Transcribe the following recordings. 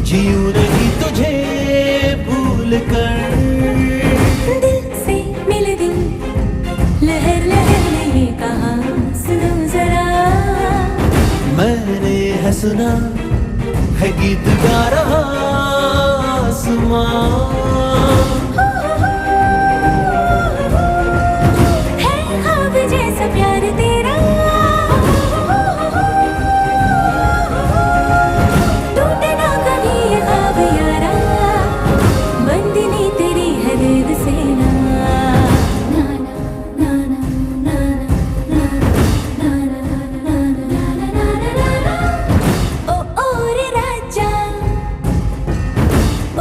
जीऊं नहीं तुझे भूल कर। दिल से मिले दिल लहर लहर ने ये कहा सुनो जरा। मैंने है सुना है गीत गा रहा आसमां। है ख्वाब जैसा प्यार तेरा, टूटे ना कभी ये ख्वाब यारा। बंदिनी तेरी है देव सेना। ना ना ना ना ना ना ना ना ना। ओ ओ रे राजा,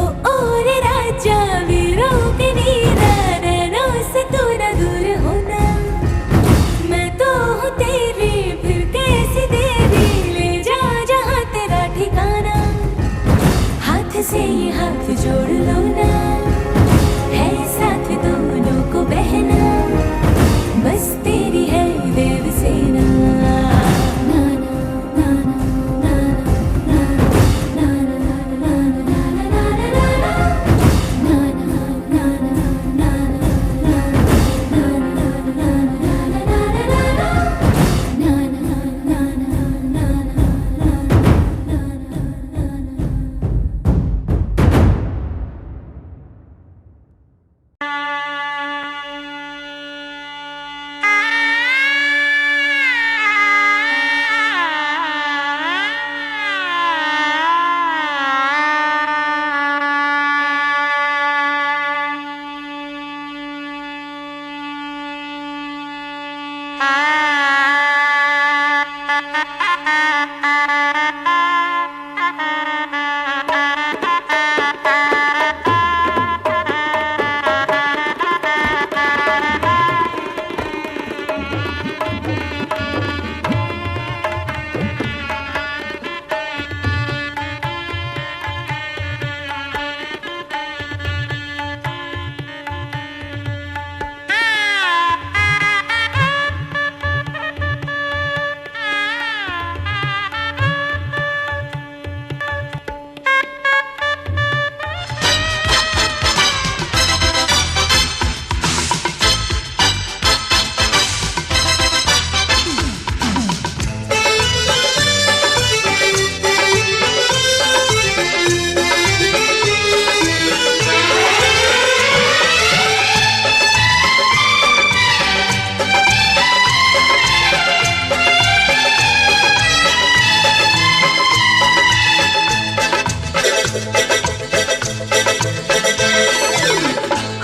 ओ रे राजा, वीरों के वीरा, नैनों से तू न दूर होना। मैं तो हूँ तेरी, फिर कैसी देरी, ले जा जहाँ तेरा ठिकाना। हाथ से ये हाथ जोड़ लो ना, है साथ दोनों को बहना। बस तेरी है देव सेना। ना ना ना ना ना ना ना ना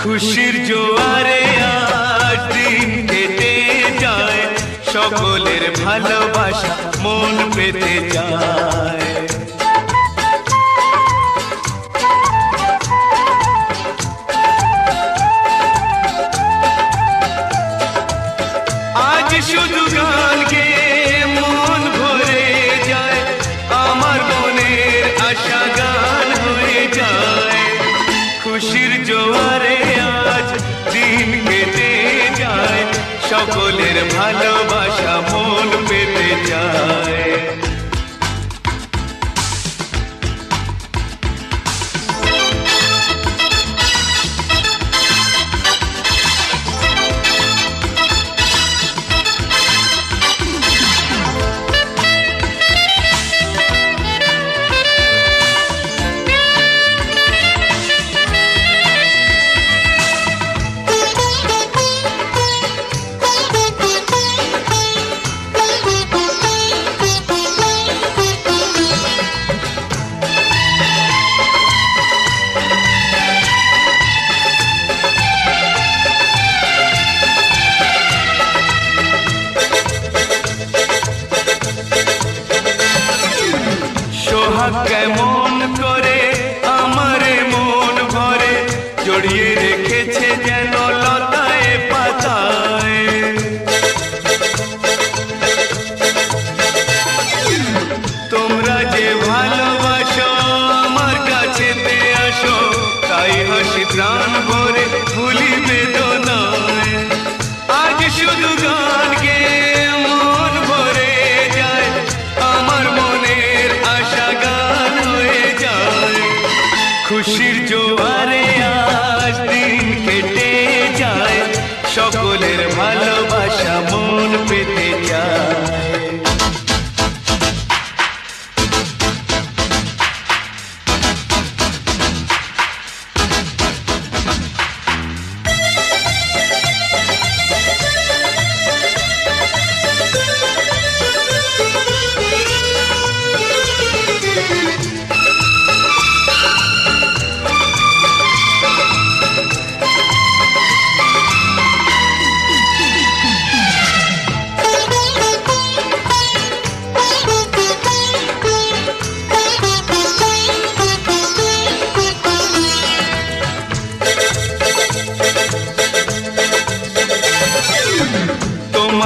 খুশির জোয়ারে আজ দিন কেটে যায়, সকলের ভালোবাসা মন পেতে যায়। আজ শুধু গান গেয়ে মন ভরে যায়, আমার মনের আশা গান হয়ে যায়। খুশির জোয়ারে আজ দিন কেটে যায়, সকলের ভালোবাসা মন পেতে যায়। কেমন করে আমারে মন ভরে জড়িয়ে রেখেছে যেন লতায় পাতায়। তোমরা যে ভালোবাসো আমার কাছেতে আসো, তাই হাসি প্রাণ ভরে ভুলি বেদনায়। আজ শুধু গান গেয়ে মন ভরে যায়, আমার মনের আশা গান হয়ে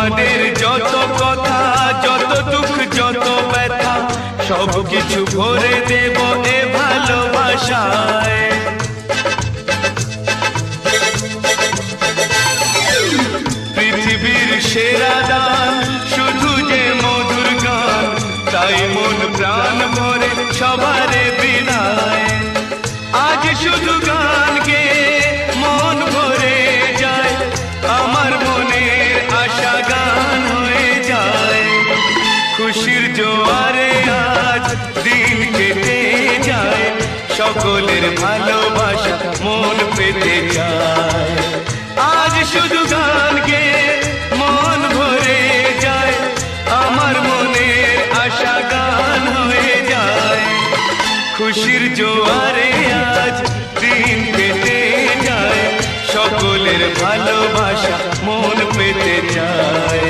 তোমাদের যত কথা, যত দুঃখ, যত ব্যথা, সব কিছু ভরে দেব এ ভালোবাসায়। পৃথিবীর সেরা দান শুধু যে মধুর গান, তাই মন প্রাণ ভরে সবারে বিদায়। আজ শুধু গান গেয়ে মন ভরে যায়, আমার মনের আশা গান হয়ে যায়। খুশির জোয়ারে আজ দিন কেটে যায়, সকলের ভালোবাসা মন পেতে চায়। আজ শুধু গান গেয়ে মন ভরে যায়, আমার মনের আশা গান হয়ে যায়। খুশির জোয়ারে আজ দিন কেটে যায়, সকলের ভালোবাসা মন পেতে চায়।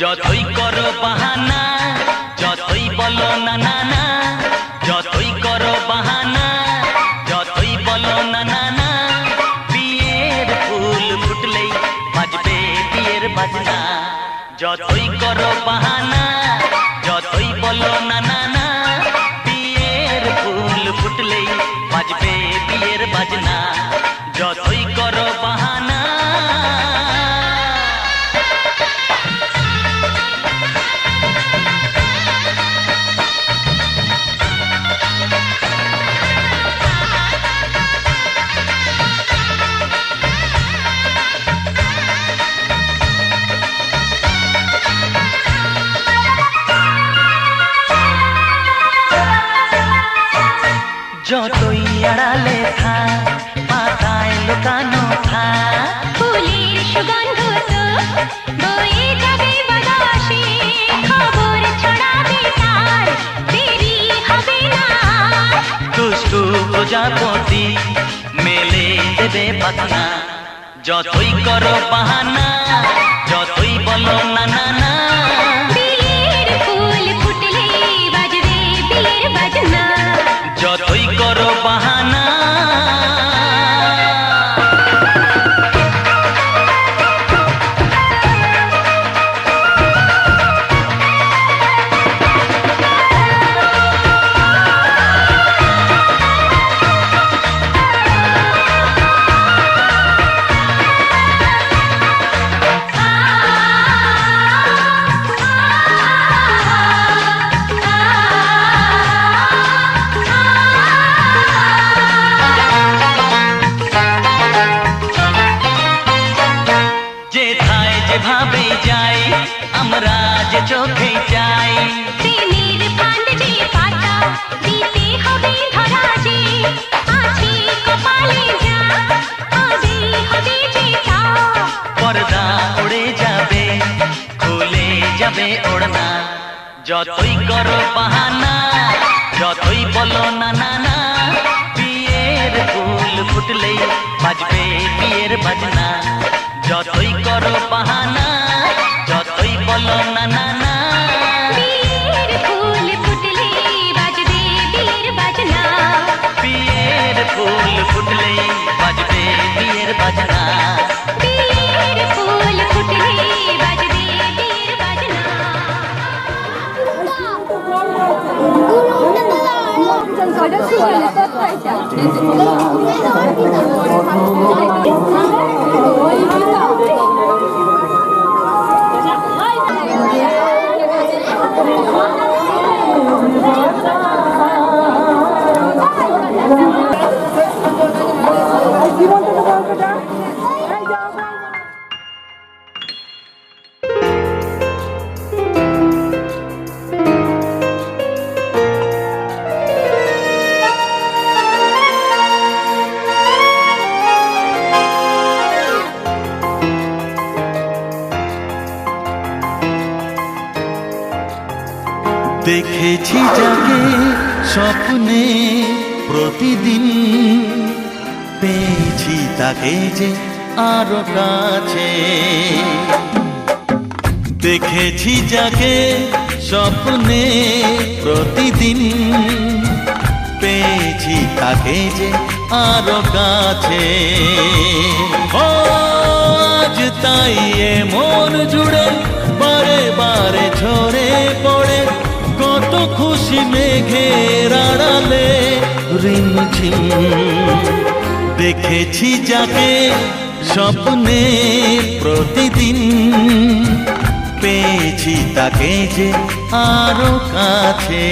যতই করো বাহানা, যতই বলো না না না, যতই করো বাহানা, যতই বলো না না না, বিয়ের ফুল ফুটলেই বাজবে বিয়ের বাজনা। যতই করো বাহানা, যতই বলো না না না, বিয়ের ফুল ফুটলেই বাজবে বিয়ের বাজনা। যতই করো বাহানা। যতই আড়ালে থাক, পাতায় লুকানো থাক, ফুলের সুগন্ধ তো বয়ে যাবে বাতাসে, খবর ছড়াবে তার, দেরি হবে না। দুষ্টু প্রজাপতি মেলে দেবে পাখনা। যতই করো বাহানা, যতই বলো না না না, বিয়ের ফুল ফুটলে বাজবে বিয়ের বাজনা। যতই করো বাহানা। যেভাবে যাই আমরা যে চোখে যাই, প্রেমের ফান্ড যে পাতা দিতে হবে ধরা যে, আছে কপালে যা হবে হবে যেটা। পর্দা উড়ে যাবে, খুলে যাবে ওড়না। যতই করো বাহানা, যতই বলো না না না, বিয়ের ফুল ফুটলেই বাজবে বিয়ের বাজনা। যতই করো বাহানা। বলো না না না। বিয়ের ফুল ফুটলে বাজবে বিয়ের বাজনা, বিয়ের ফুল ফুটলেই বাজবে বিয়ের বাজনা। বিয়ের ফুল ফুটলে বাজবে বিয়ের বাজনা। দেখেছি যাকে স্বপ্নে প্রতিদিন, পেয়েছি তাকে যে আরো কাছে। দেখেছি যাকে স্বপ্নে প্রতিদিন, পেয়েছি তাকে যে আরো কাছে। ও আজ তাই এ মন জুড়ে বারে বারে ঝরে পড়ে, কত খুশি মেঘের আড়ালে রিমঝিম। দেখেছি যাকে স্বপ্নে প্রতিদিন, পেয়েছি তাকে যে আরো কাছে।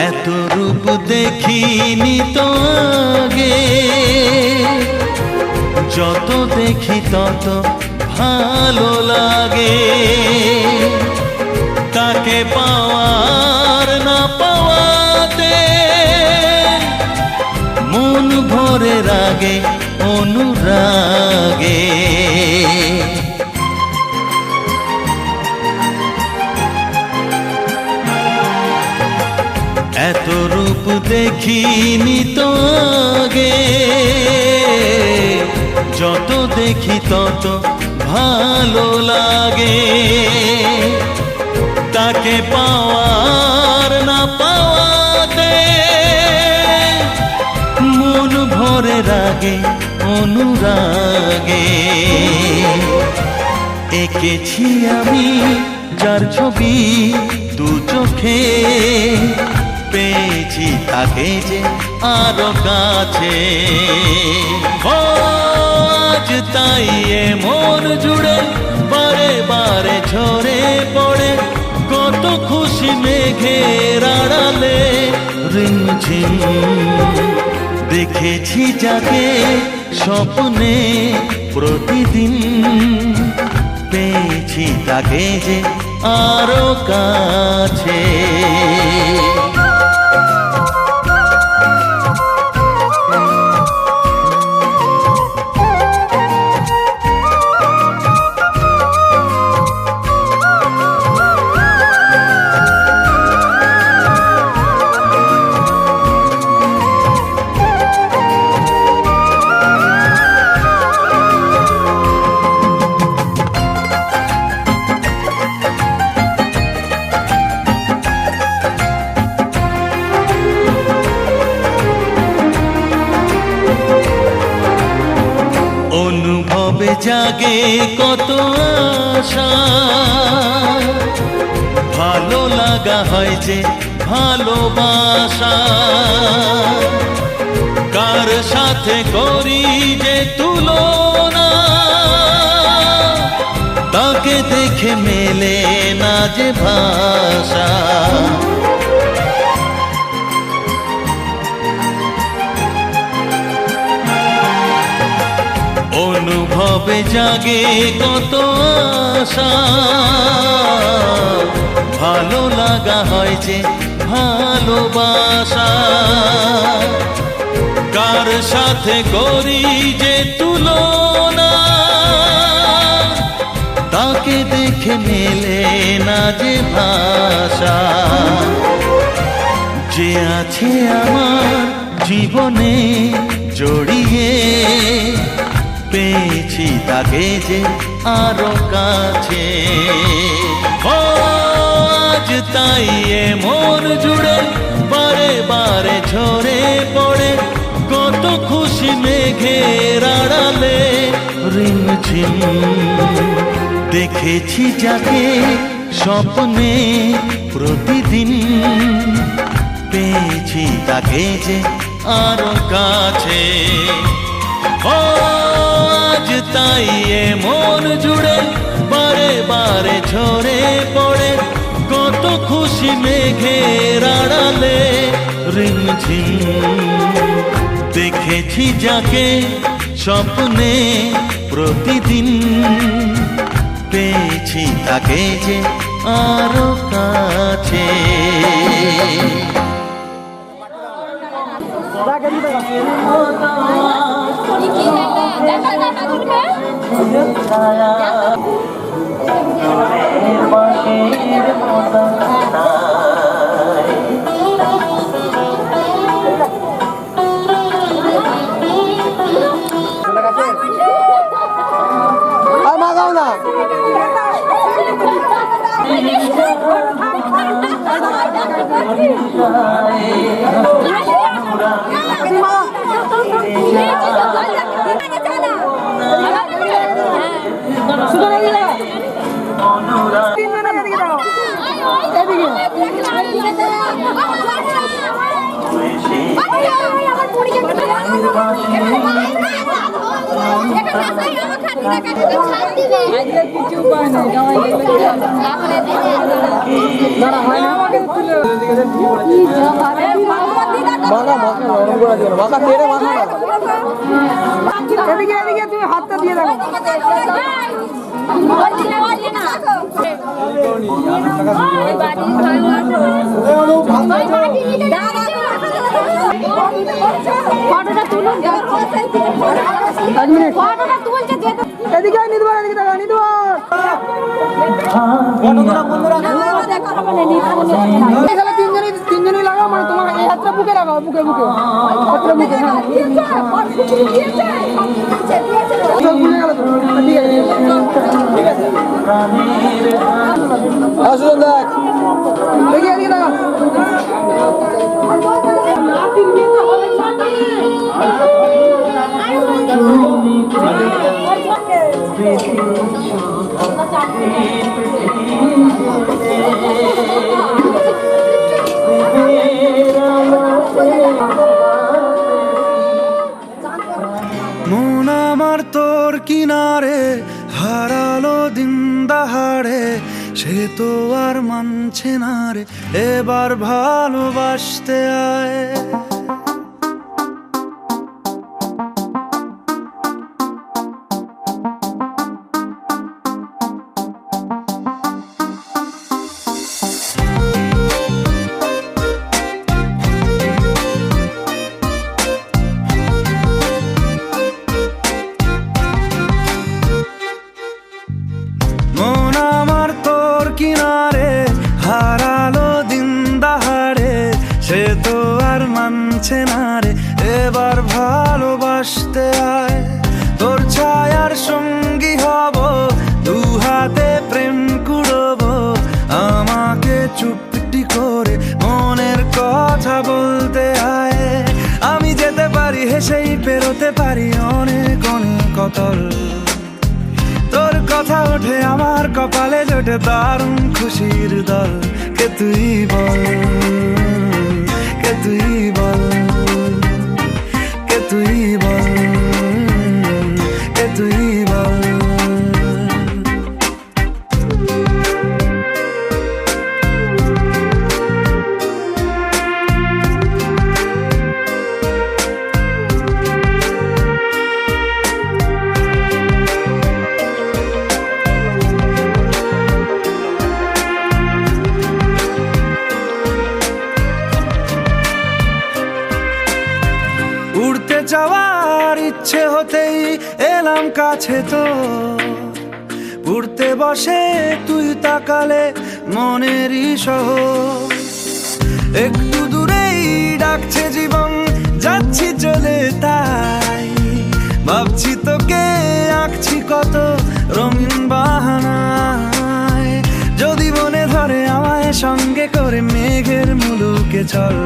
এত রূপ দেখিনি তো আগে, যত দেখি তত ভালো লাগে। তাকে পাওয়ার না পাওয়াতে মন ভরে রাগে অনুরাগে। এত রূপ দেখিনি তো আগে, যত দেখি তত ভালো লাগে। তাকে পাওয়ার না পাওয়াতে মন ভরে রাগে অনুরাগে। এঁকেছি আমি যার ছবি দু চোখে, পেয়েছি তাকে যে আরো কাছে। ও আজ তাই এ মন জুড়ে বারে বারে ঝরে পড়ে, কত খুশি মেঘের আড়ালে রিমঝিম। দেখেছি যাকে স্বপ্নে প্রতিদিন, পেয়েছি তাকে যে আরো কাছে। অনুভবে জাগে কত আশা, ভালো লাগা হয় যে ভালোবাসা। কার সাথে করি যে তুলনা, তাকে দেখে মেলে না যে ভাষা। অনুভবে জাগে কত আশা, ভালো লাগা হয় যে ভালোবাসা, কার সাথে করি যে তুলনা, তাকে দেখে মেলে না যে ভাষা। যে আছে আমার জীবনে জড়িয়ে, পেয়েছি তাকে যে আরো কাছে। ও আজ তাই এ মন জুড়ে বারে বারে ঝরে পড়ে, কত খুশি মেঘের আড়ালে রিমঝিম। দেখেছি যাকে স্বপ্নে প্রতিদিন, পেয়েছি তাকে যে আরো কাছে। ও আজ তাই এ মন জুড়ে বারে বারে ঝরে পড়ে, কত খুশি মেঘের আড়ালে রিমঝিম। দেখেছি যাকে স্বপ্নে প্রতিদিন, পেয়েছি তাকে যে আরো কাছে। মাগাও না তুমি হাতটা দিয়ে দেখো। এদিকে নিদবা, এদিকে দেখা নিদবা। তিনজনই লাগাও, মানে তোমার এই হাতটা বুকে লাগাও, বুকে বুকে হাতটা বুকে। ঠিক আছে আসুন দেখ, দেখি এদিকে লাগাও। মন আমার তোর কিনারে হারালো দিন দাহাড়ে, সে তো আর মানছে না রে, এবার ভালোবাসতে আয়। মন আমার তোর কিনারে হারালো দিন দাহাড়ে, সে তো আর মানছে না রে, এবার ভালোবাসতে আয়। তোর ছায়ার সঙ্গী হব, দু হাতে প্রেম কুড়বো, আমাকে চুপটি করে মনের কথা বলতে আয়। আমি যেতে পারি হেসেই পেরোতে পারি অনেক অনেক অতল, তোর কথা ওঠে আমার কপালে জোটে দারুণ খুশির দল। কে তুই বল, কে তুই বল, কে তুই বল, কে তুই বল। এলাম কাছে তো উড়তে বসে তুই তাকালে মনেরই শহর একটু দূরেই ডাকছে জীবন যাচ্ছি চলে তাই ভাবছি তোকে আঁকছি কত রঙিন বাহানায় যদি মনে ধরে আমায় সঙ্গে করে মেঘের মুলুকে চল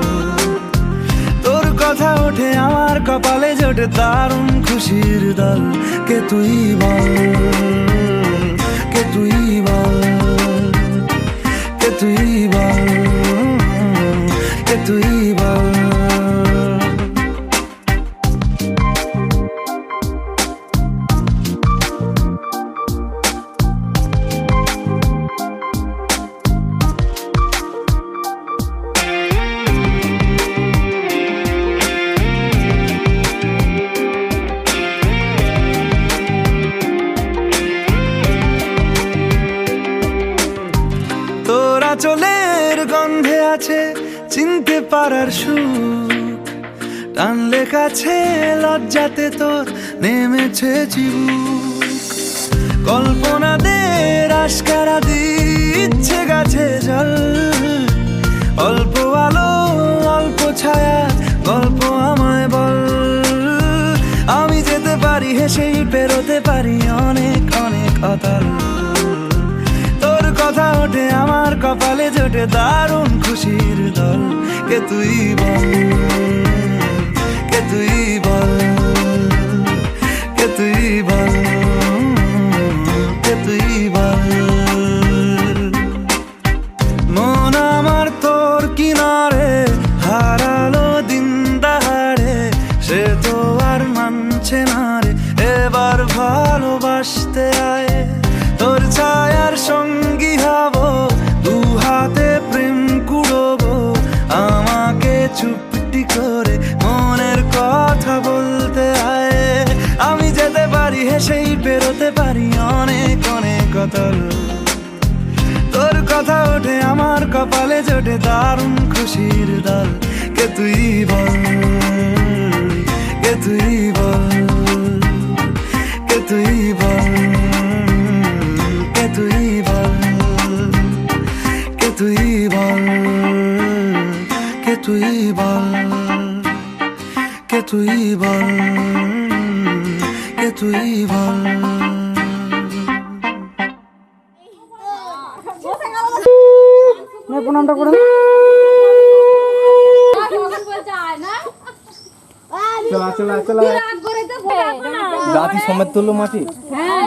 তোর কথা ওঠে আমার কপালে জোটে দারুণ খুশির দল কে তুই বল কে তুই বল কে তুই বল কে তুই বল তোরা চলের গন্ধে আছে চিনতে পারার সুখ টানলে কাছে লজ্জাতে তোর নেমেছে চিবুক কল্পনাদের আশকারা দিচ্ছে গাছে জল অল্প আলো অল্প ছায়া গল্প আমায় বল আমি যেতে পারি হেসেই পেরোতে পারি অনেক অনেক অতল তোর কথা ওঠে আমার কপালে জোটে দারুণ খুশির দল কে তুই বল কে তুই বল কে তুই বল কে তুই বল মন আমার তোর কিনারে হারালো দিন দাহাড়ে সে তো আর মানছে না রে এবার ভালোবাসতে আয় তোর ছায়ার সঙ্গী হব দু হাতে প্রেম কুড়বো আমাকে চুপটি করে মনের কথা বলতে আয় আমি যেতে পারি হেসেই পেরোতে পারি অনেক অনেক অতল তোর কথা ওঠে আমার কপালে জোটে দারুণ খুশির দল কে তুই বল কে তুই বল কে তুই বল কে তুই বল কে তুই বল কে তুই বল কে তুই বল কে তুই বল প্রণামটা করে জাতি সমেত তুললো মাটি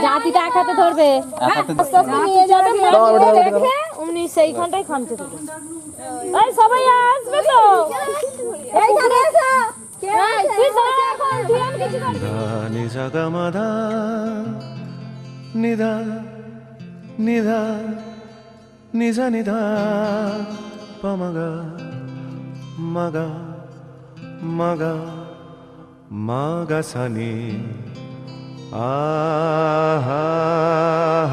জাতিটা এক হাতে ধরবে নিয়ে যাবে উনি সেইখানটাই খামতে দেবে এই সবাই আসবে তো এইখানে এসো তুই দাঁড়া এখন তুই আমি কিছু করবি নি সা গা মা ধা নি ধা নি ধা নি সা নি ধা পা মা গা মা গা মা গা মা গা সা নি আ হা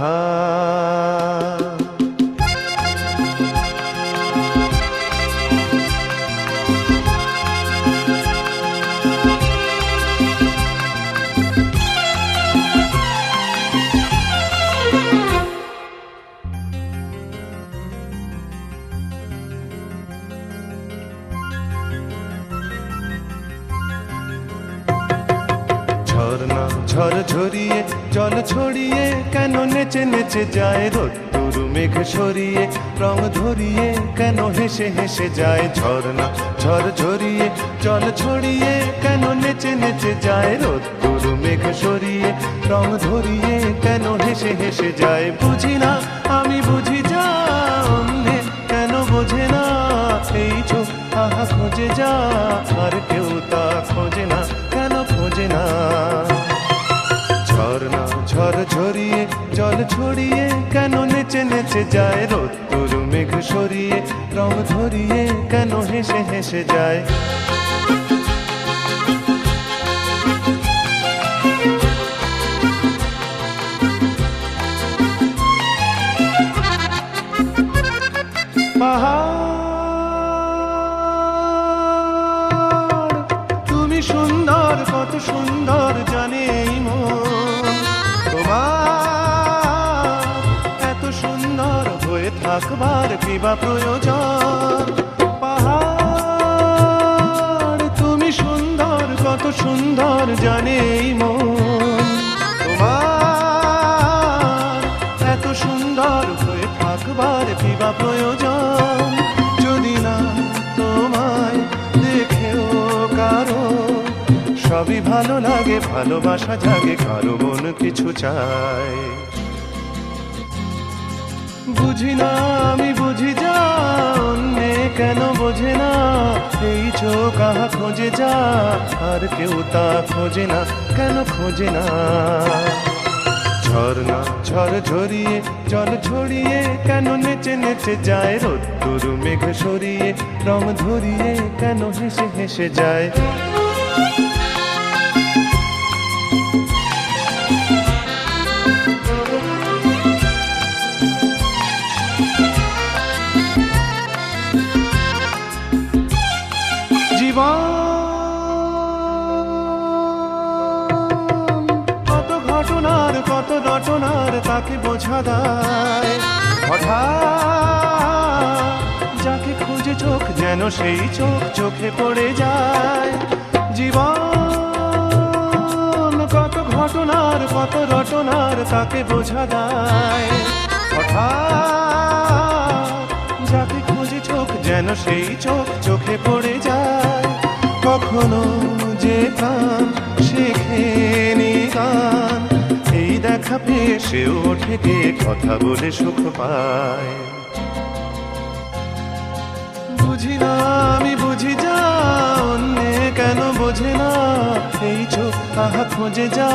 হা ঝরনা ঝর ঝরিয়ে জল ছড়িয়ে কেন নেচে নেচে যায় রোদ্দুর মেঘ সরিয়ে রং ধরিয়ে কেন হেসে হেসে যায় ঝরনা ঝর ঝরিয়ে জল ছড়িয়ে কেন নেচে নেচে যায় রোদ্দুর মেঘ সরিয়ে রং ধরিয়ে কেন হেসে হেসে যায় বুঝি না আমি বুঝি যা অন্যে কেন বোঝে না এই চোখ আহা খোঁজে যা আর কেউ তা খোঁজে না কেন খোঁজে না ঝরনা ঝর ঝরিয়ে জল ছড়িয়ে কেন নেচে নেচে যায় রোদ্দুর মেঘ সরিয়ে রং ধরিয়ে কেন হেসে হেসে যায় পাহাড় তুমি সুন্দর কত সুন্দর জানে এই মন থাকবার কি বা প্রয়োজন? পাহাড় তুমি সুন্দর, কত সুন্দর জানে এই মন। তোমার এত সুন্দর হয়ে থাকবার কি বা প্রয়োজন? যদি না তোমায় দেখেও কারো সবই ভালো লাগে, ভালোবাসা জাগে, কারো মন কিছু চায়। বুঝি না আমি বুঝি যা অন্যে কেন বোঝে না, এই চোখ আহা খোঁজে যা আর কেউ তা খোঁজে না, কেন খোঁজে না? ঝর্ণা ঝড় ঝরিয়ে জল ছড়িয়ে কেন নেচে নেচে যায়, রোদ্দুর মেঘ সরিয়ে রং ধরিয়ে কেন হেসে হেসে যায়। কত ঘটনার কত রটনার তাকে বোঝা দায়, হঠাৎ যাকে খুঁজে চোখ যেন সেই চোখ চোখে পড়ে যায়। জীবন কত ঘটনার কত রটনার তাকে বোঝা দায়, হঠাৎ যাকে খুঁজে চোখ যেন সেই চোখ চোখে পড়ে যায়। কখনো যে কান শেখেনি গান, এই দেখা পেয়ে সেও ওঠে গিয়ে কথা বলে সুখ পায়। বুঝি না আমি বুঝি যা অন্যে কেন বোঝে না, এই চোখ আহা খোঁজে যা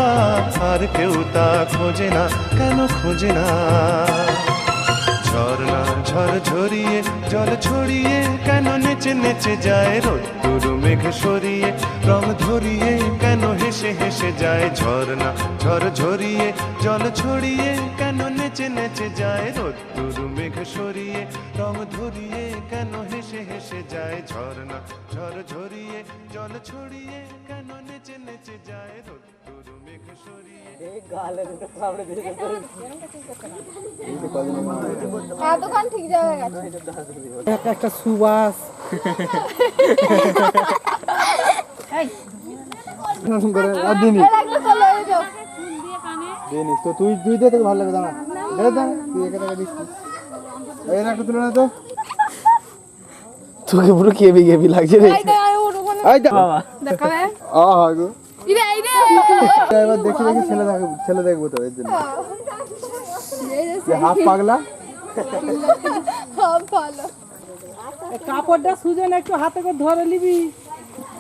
আর কেউ তা খোঁজে না, কেন খোঁজে না? ঝর্ণা ঝড় ঝরিয়ে জল ছড়িয়ে কেন নেচে নেচে যায়, রোদ্দুর মেঘ সরিয়ে রং ধরিয়ে কেন হেসে হেসে যায়। ঝর্ণা ঝড় ঝরিয়ে জল ছড়িয়ে কেন নেচে নেচে যায়, রোদ্দুর মেঘ সরিয়ে রং ধরিয়ে কেন হেসে হেসে যায়। ঝর্ণা ঝড় ঝরিয়ে জল ছড়িয়ে কেন নেচে নেচে যায়, রোদ্দুর মেঘ সরিয়ে। দোকান ঠিক জায়গায় গেছে। একটা সুবাস তো তুই তুই দে, তোকে ভালো লাগে দাঁড়া দে দে, তুই একে টাকা দিস। এই একটা তুলে না তো, তোকে পুরো কেবি কেবি লাগছে রে। এই বাবা দেখাবে গো ইরে ইরে এবার দেখি দেখি ছেলে দেখবো তো, এর জন্য হাফ পাগলা। ভালো কাপড়টা সুজন একটু হাতে করে ধরে নিবি।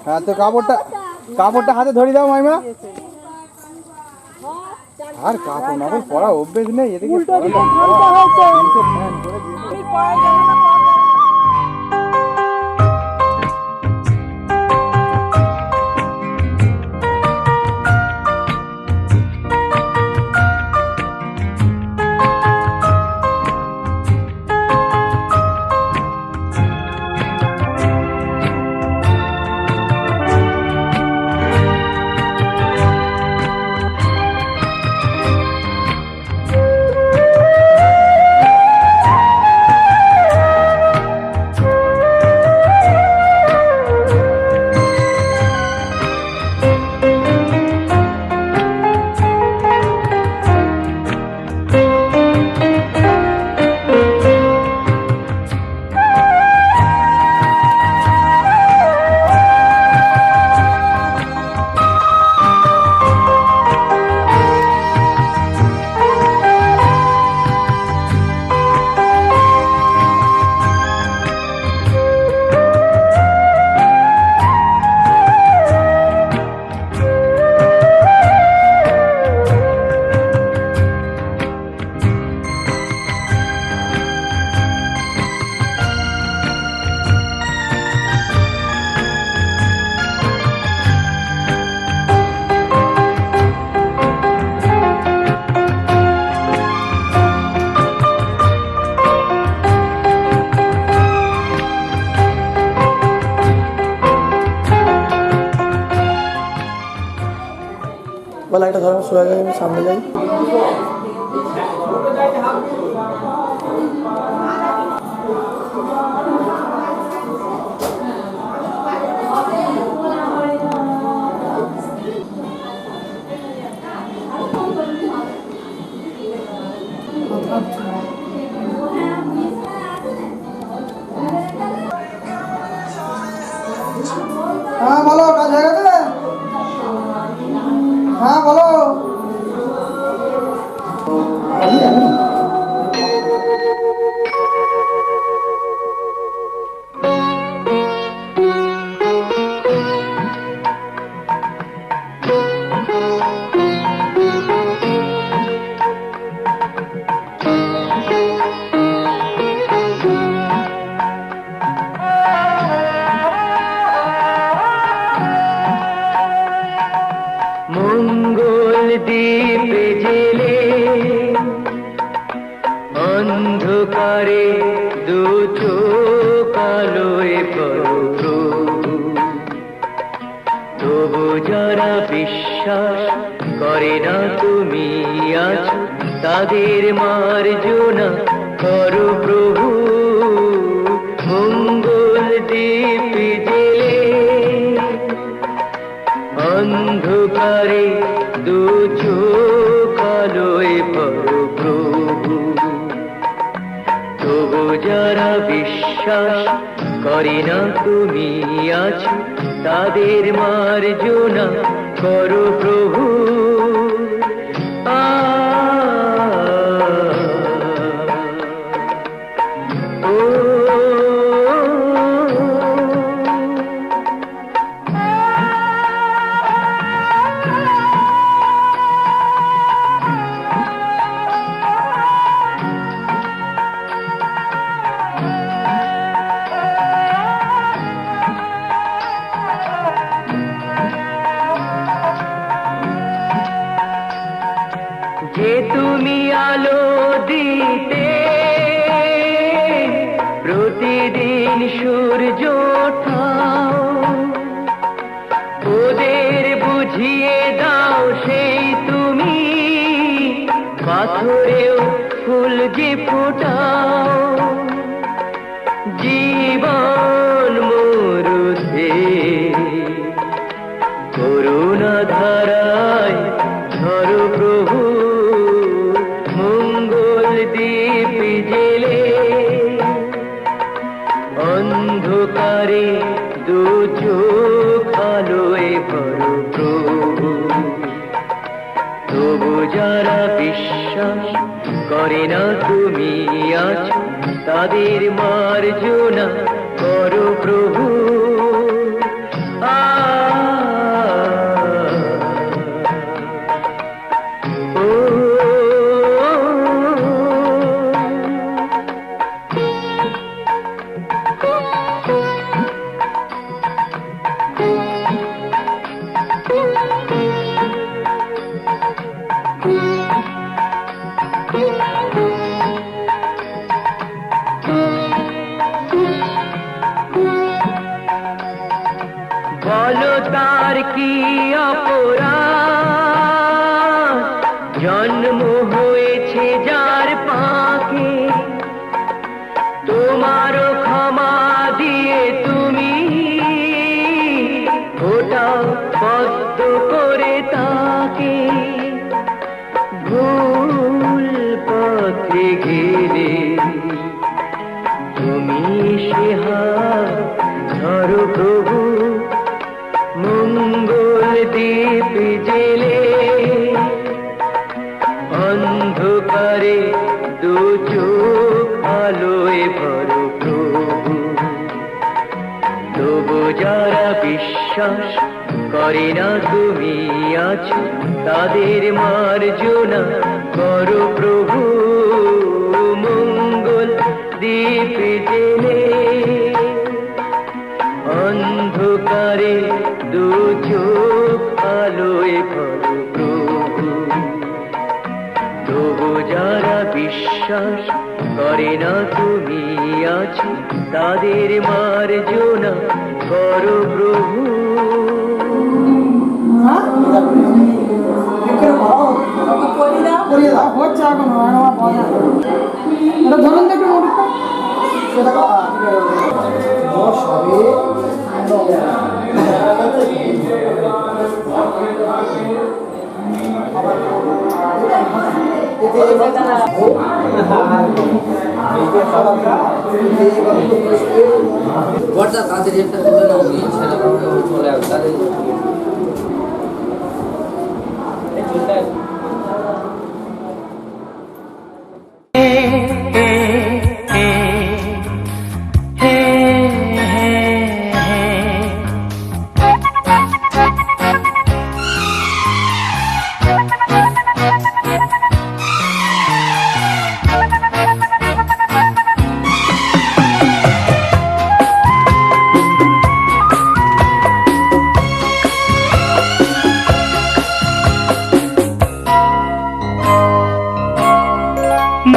হ্যাঁ তো কাপড়টা হাতে ধরে দাও মাইমা। আর কাপড় না পড়া অভ্যেস নেই, এদিকে বলে একটা ধরো সোজা যাই, আমি সামনে যাই। হ্যাঁ বলো, কাজ হয়ে গেছে? হ্যাঁ বলো। মঙ্গল দ্বীপে জেলে অন্ধকারে দু চোখ আলোয় প্রভু, তবু যারা বিশ্বাস করে না তুমি আছো, তাদের মার্জনা করো প্রভু। মঙ্গল দ্বীপে জেলে অন্ধকারে দু চোখ আলোয় প্রভু, তবু যারা বিশ্বাস করে না তুমি আছো, তাদের মার্জনা করো প্রভু। যে তুমি আলো দিতে প্রতিদিন সূর্য ওঠাও, ওদের বুঝিয়ে দাও সেই তুমি পাথরেও ফুল যে ফোটাও। জীবন মরুতে করুণা ধারায় ধরো প্রভু। মঙ্গল দ্বীপ জেলে অন্ধকারে দু চোখ আলোয় ভরো প্রভু, তবু যারা বিশ্বাস করে না তুমি আছো, তাদের মার্জনা করো প্রভু। বলো তার কি অপরাধ, জন্ম হয়েছে যার পাকে, তোমারও ক্ষমা দিয়ে তুমি ওটাও পদ্ম করে তাকে। ভুল পথে গেলে তুমি সে হাত ধরো প্রভু। মঙ্গল দ্বীপ জেলে অন্ধকারে দু চোখ আলোয় ভরো প্রভু, তবু যারা বিশ্বাস করে না তুমি আছো, তাদের মার্জনা করো প্রভু। মঙ্গল দ্বীপ জেলে অন্ধকারে দু চোখ আলোয় ভরো প্রভু, তবু যারা বিশ্বাস করে না তুমি আছো, তাদের মার্জনা করো প্রভু। ধরুন তো একটু বড়দা তাদের একটা তুলে নাও নিয়ে ছেলে চলে আসবে তাদের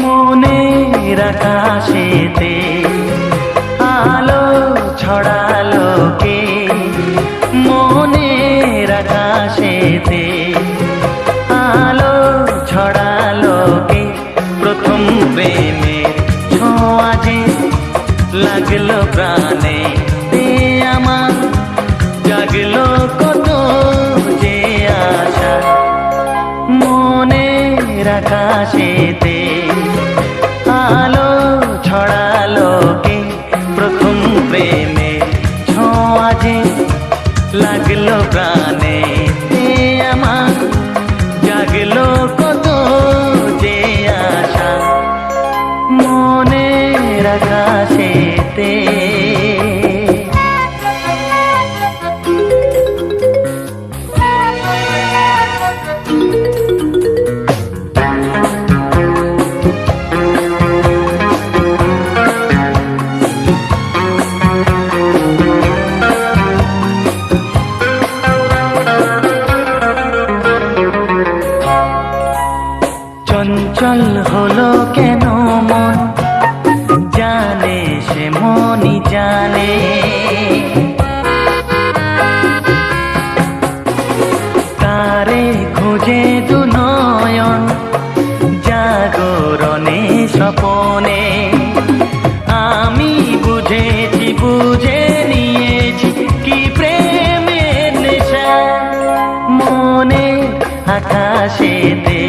মনের আকাশেতে আলো ছড়ালো কে, মনের আকাশেতে আলো ছড়ালো কে, প্রথম প্রেমের ছোঁয়া যে লাগলো প্রাণে তে আমার, জাগলো কত যে আশা মনের আকাশেতে আলো ছড়ালো কে, প্রথম প্রেমে ছোঁয়া যে লাগলো প্রাণে তে আমার, জাগলো কত যে আশা মনের আকাশেতে। চঞ্চল হলো কেন মন, জানে সে মনই জানে, তারে খুঁজে দু নয়ন জাগরণে স্বপনে, আমি বুঝেছি বুঝে নিয়েছি কি প্রেমের নেশা মনে আকাশেতে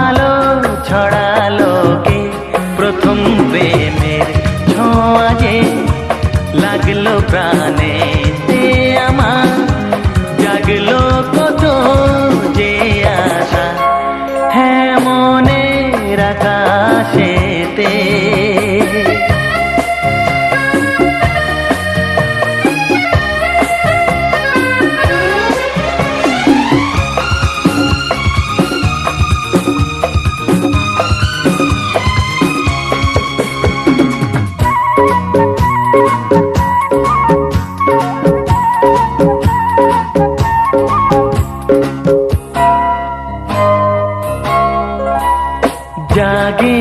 আলো ছড়ালো কে, প্রথম প্রেমের ছোঁয়া যে লাগলো প্রাণে তে আমার, জাগলো কত যে আশা হ্যাঁ মনের আকাশেতে। জাগে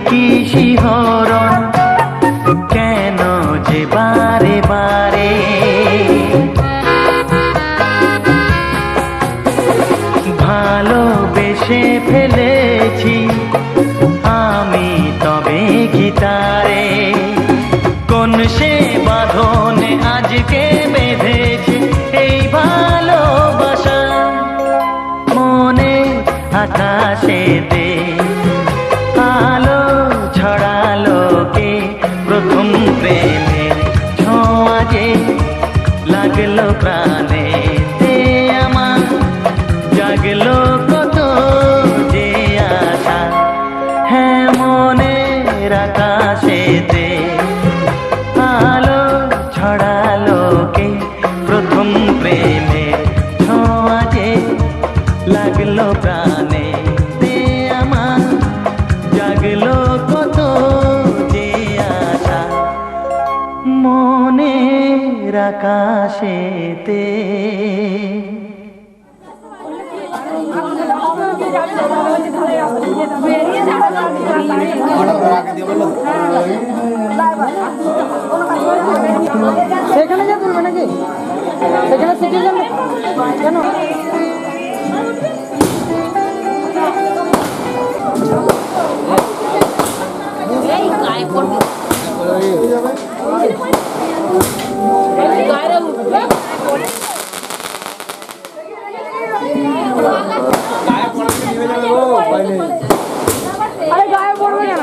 কি শিহরণ কেন যে বারে বারে, ভালোবেসে ফেলেছি আমি তবে কি তারে, কোন সে বাঁধনে আজকে বেঁধেছে এই ভালোবাসা মনে আকাশেতে আলো ছড়ালো কে, প্রথম প্রেমের ছোঁয়া যে লাগলো প্রাণে তে আমার, জাগলো কত যে আশা হ্যাঁ মনের আকাশেতে আলো ছড়ালো কে, প্রথম প্রেমের ছোঁয়া যে লাগলো প্রাণে তে আমার, জাগলো কত যে আশা মনের আকাশেতে। সেখানে যা করবে নাকি, সেখানে শিখে যাবে কেন? এই গায়ে পড়বে আরে গায়ে পড়বে কেন?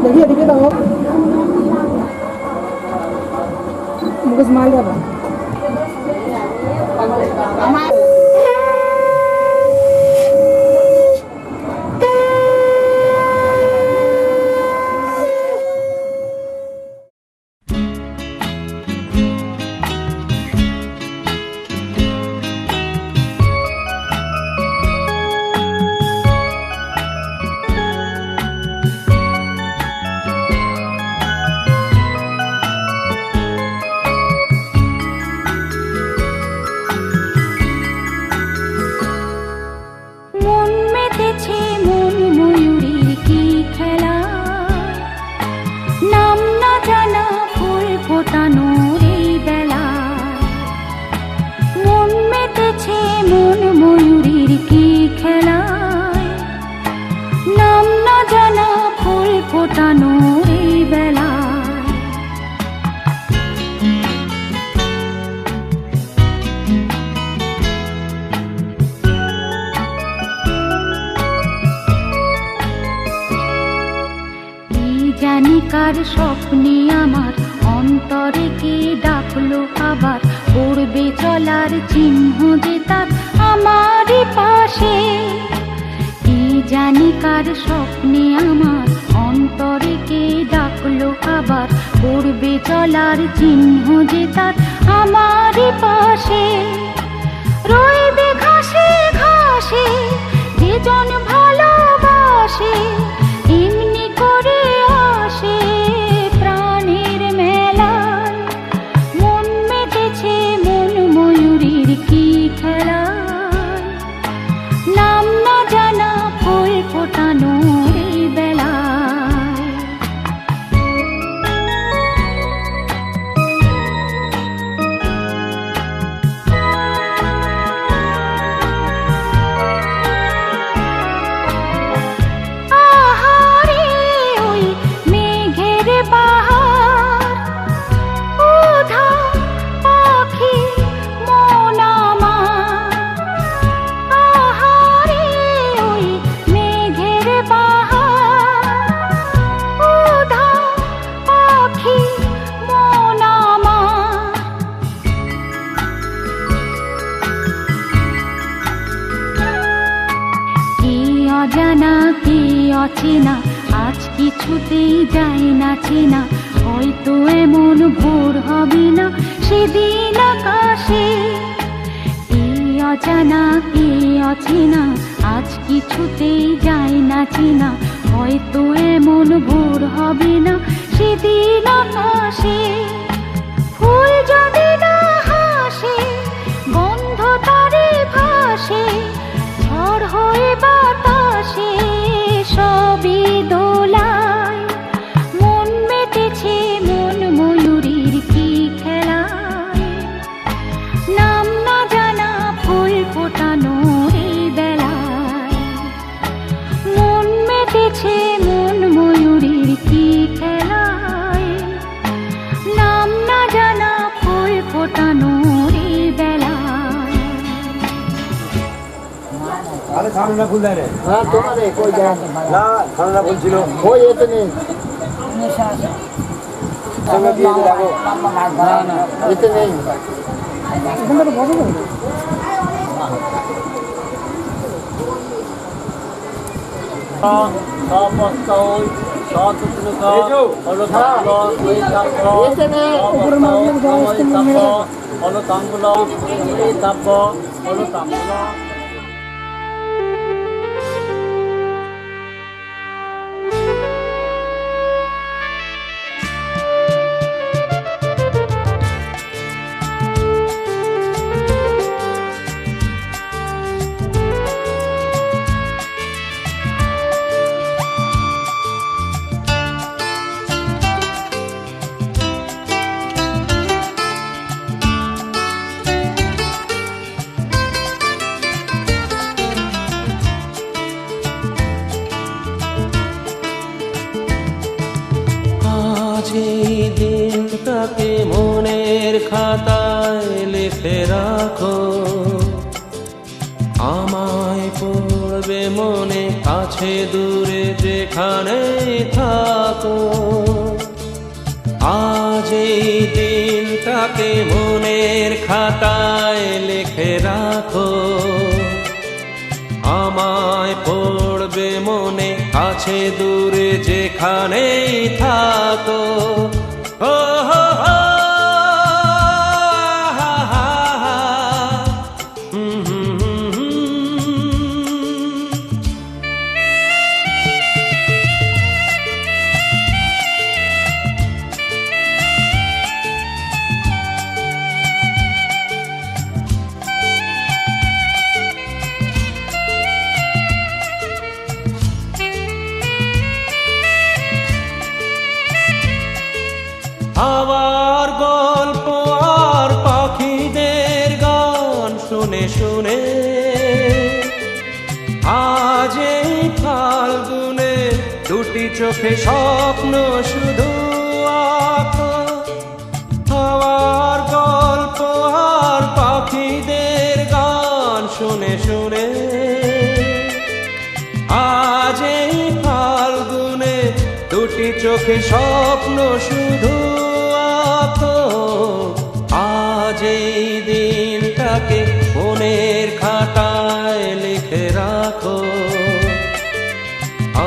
দেখি এদিকে দাও মুকেশ মাল যাবে মন মেতেছে মন ময়ূরীর কি খেলা নাম না জানা ফুল ফোটানোর এই বেলা মন মেতেছে মন ময়ূরীর কি খেলা নাম না জানা ফুল ফোটানোর এই বেলা জানি কার স্বপ্নে আমার অন্তরে কে ডাকলো আবার পড়বে চলার চিহ্ন যে তার আমারই পাশে কি জানি কার স্বপ্নে আমার অন্তরে কে ডাকলো আবার পড়বে চলার চিহ্ন যে তার আমারই পাশে রইবে ঘাসে ঘাসে যে জন ভালোবাসে এমনি করে আসে প্রাণের মেলায় মন মেতেছে মন ময়ূরীর কি খেলা নাম না জানা ফুল ফোটানোর এই বেলায় আহারে ওই মেঘের বাহার উধা পাখি মন আমার আহারে ওই মেঘের বাহার উধা পাখি মন আমার কি অজানা কি অচেনা আজ কিছুতেই যায় না চেনা হয়তো এমন ভোর হবে না সেদিন আকাশে কি অজানা কি অচেনা আজ কিছুতেই যায় না চেনা হয়তো এমন ভোর হবে না সেদিন আকাশে ফুল যদি না হাসে গন্ধ তারে ভাসে ঝড় হয়ে বাতাসে সবই দোলায় মন মেতেছে মন ময়ূরীর কি খেলায় নাম না জানা ফুল ফোটানোর এই বেলায় মন মেতেছে মন ময়ূরীর কি খেলায় নাম না জানা ফুল ফোটানোর এই বেলায় আরে খানা ফুল দেয় হ্যাঁ তোমারে কই যায় না খানা বলছিল কই এতে নেই সঙ্গে দিয়ে লাগো না না এতে নেই এখানে তো বড় বড় সমস্তই সচেতনতা অনুতাঙ্গ বৈতাপ্য অনুতাঙ্গুল বৈতাপ্য অনুতাঙ্গুল এই দিনটাকে মনের খাতায় লিখে রাখো, আমায় পড়বে পড়বে মনে কাছে দূরে যেখানে থাকো আজ এই দিনটাকে মনের খাতায় লিখে রাখো আমায় পড়বে মনে কাছে দূরে যেখানেই থাকো ও হো হো হা হা হা হুম হুম হুম হুম। হাওয়ার গল্প আর পাখিদের গান শুনে শুনে আজ এই ফাল্গুনে দুটি চোখে স্বপ্ন শুধু আঁকো হাওয়ার গল্প আর পাখিদের গান শুনে শুনে আজ এই ফাল্গুনে দুটি চোখে স্বপ্ন শুধু আঁকো আজ এই দিনটাকে মনের খাতায় লিখে রাখো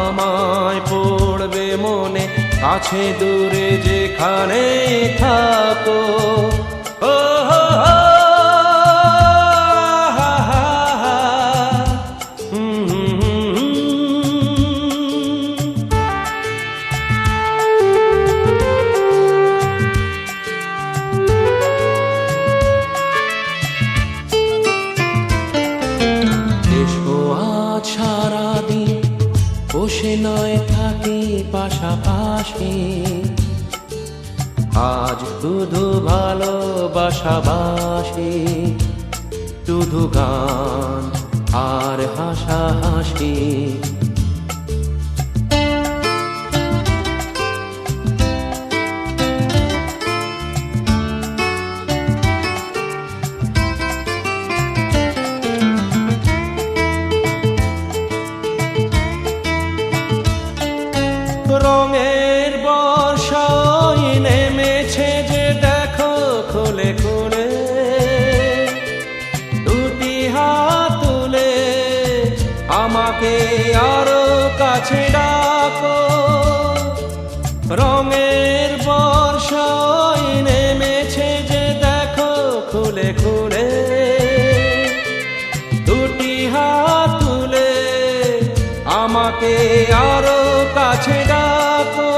আমায় পড়বে মনে কাছে দূরে যেখানে থাকো ও হো হো হা হা হা হুম হুম হুম হুম। এসো আজ সারাদিন বসে নয় থাকি পাশাপাশি আজ শুধু ভালোবাসাবাসি শুধু গান আর হাসাহাসি রঙের বর্ষায় নেমেছে যে দেখো খুলে খুলে দুটি হাত তুলে আমাকে আরো কাছে ডাকো রঙের বর্ষায় নেমেছে যে দেখো খুলে খুলে দুটি হাত তুলে আমাকে আরো কাছে ডাকো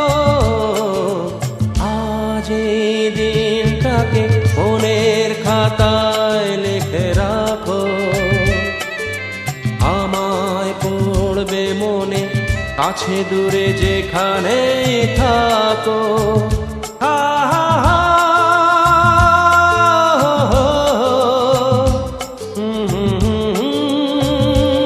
আজ এই দিনটাকে মনের খাতায় লিখে রাখো আমায় পড়বে মনে কাছে দূরে যেখানে থাকো হা হা হা হো হো হুম হুম হুম হুম।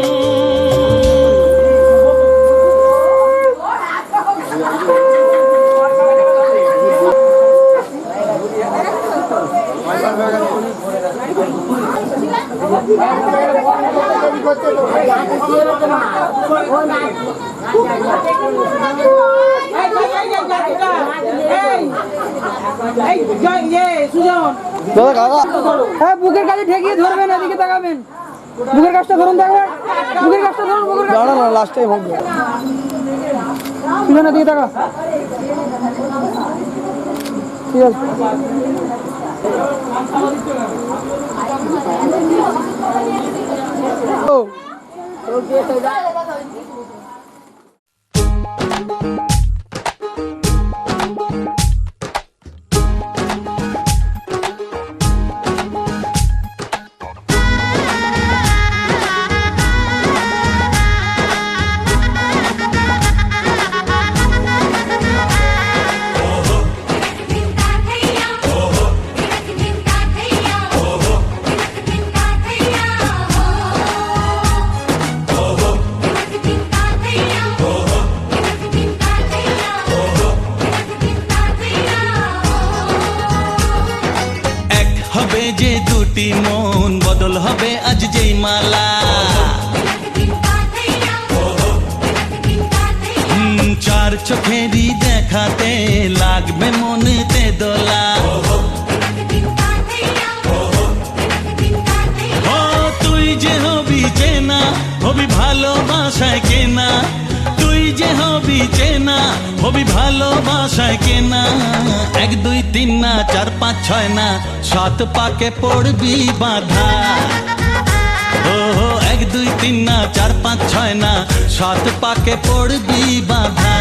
হ্যাঁ বুকের কাছে ঠেকিয়ে ধরবেন এদিকে তাকাবেন বুকের কাজটা ধরুন দেখবেন বুকের কাজটা ধরুন বুকের কাজটা না লাস্টে ভোগবে পিছনে দিকে তাকা ঠিক আছে ও দুটি মন বদল হবে আজ যেই মালা চার চোখেরই দেখাতে লাগবে মনেতে দোলা ও তুই যে হবি চেনা হবি ভালোবাসায় কেনা তুই যে হবি চেনা হবি ভালোবাসায় কেনা 1 2 3 না 4 5 6 না 7 পাকে পড়বি বাধা ও 1 2 3 না 4 5 6 না 7 পাকে পড়বি বাধা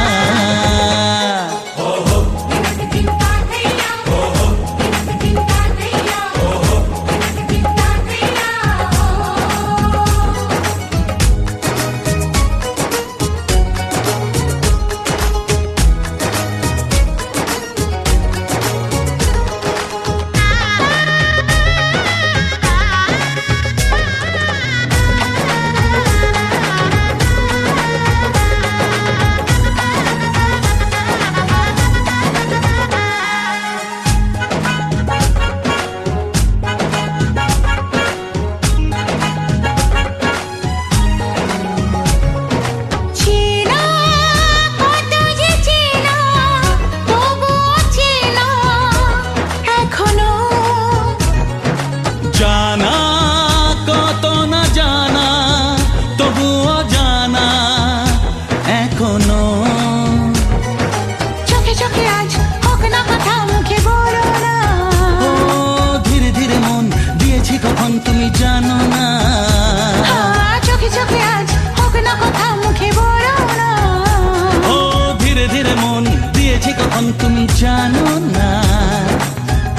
জানা কত না জানা তবুও জানা এখনো চোখে চোখে আজ হোক না কথা মুখে বলো না ও ধীরে ধীরে মন দিয়েছি কখন তুমি জানো না চোখে চোখে আজ হোক না কথা মুখে বলো না ও ধীরে ধীরে মন দিয়েছি কখন তুমি জানো না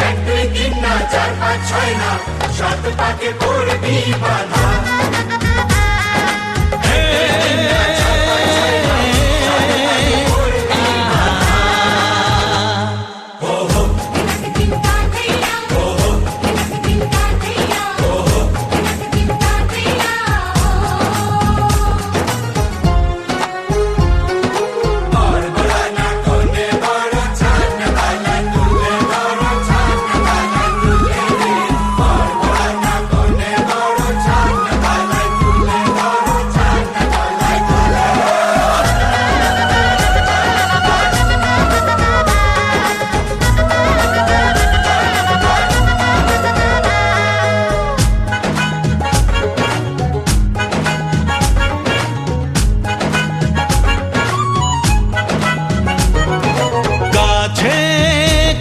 1 2 3 না 4 5 6 না 7 পাকে পড়বি বাধা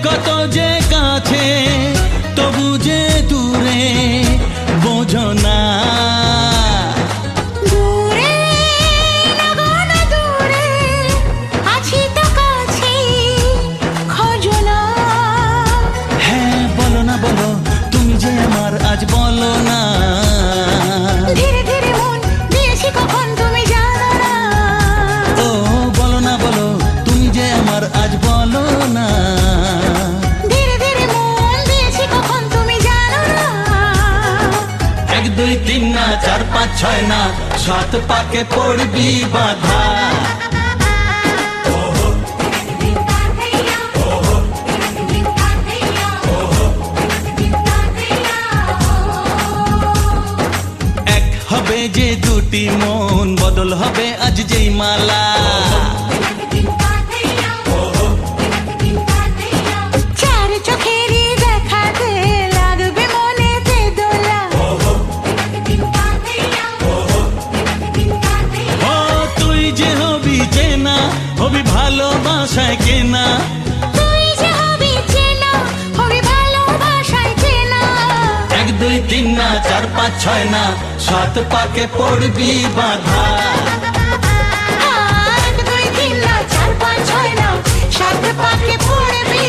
কত যে কাছে তবু যে দূরে বোঝো না দূরে লাগো না দূরে আছি তো কাছে খোঁজো না হ্যাঁ বলো না বলো তুমি যে আমার আজ বলো না ধীরে ধীরে মন দিয়েছি কখন তুমি জানো না ও বলো না বলো তুমি যে আমার আজ বলো না ধীরে ধীরে মন দিয়েছি কখন তুমি জানো না 1 2 3 না 4 5 6 না 7 পাকে পড়বি বাধা এক হবে যে দুটি মন বদল হবে আজ যেই মালা চার চোখেরই দেখাতে লাগবে মনেতে দোলা ও তুই যে হবি চেনা হবি ভালোবাসায় কেনা তুই যে হবি চেনা হবি ভালোবাসায় চেনা 1 2 3 না 4 5 6 না 7 পাকে পড়বি বাধা 1 2 3 না 4 5 6 না 7 পাকে পড়বি